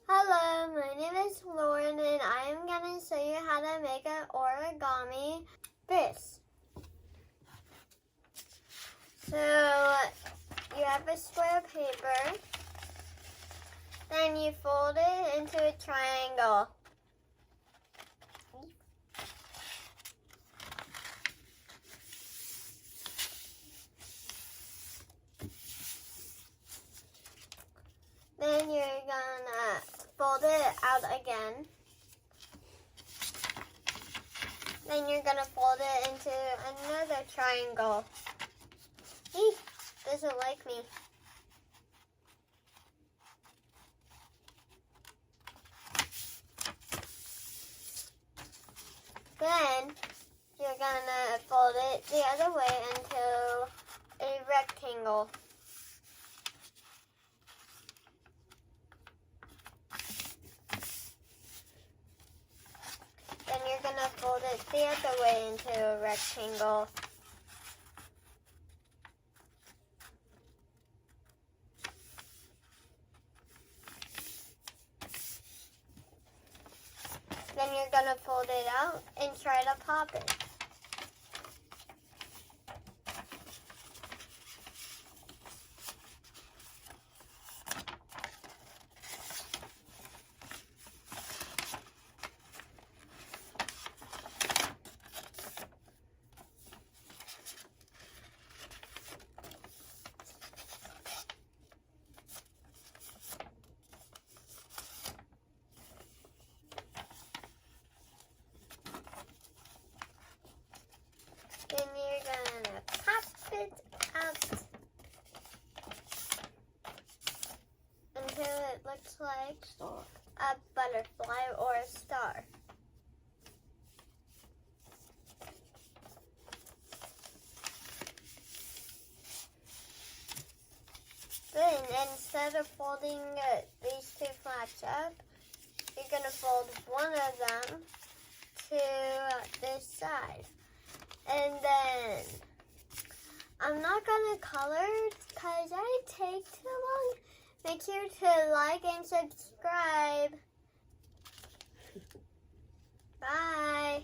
Hello, my name is Lauren and I am going to show you how to make an origami fish. So, you have a square of paper, then you fold it into a triangle. Then you're gonna fold it out again. Then you're gonna fold it into another triangle. He doesn't like me. Then you're gonna fold it the other way into a rectangle. Then you're gonna fold it the other way into a rectangle. Then you're gonna fold it out and try to pop it. Then you're gonna pop it out until it looks like a butterfly or a star. Then instead of folding these two flaps up, you're gonna fold one of them to this side. And then I'm not gonna color because I take too long. Make sure to like and subscribe. Bye.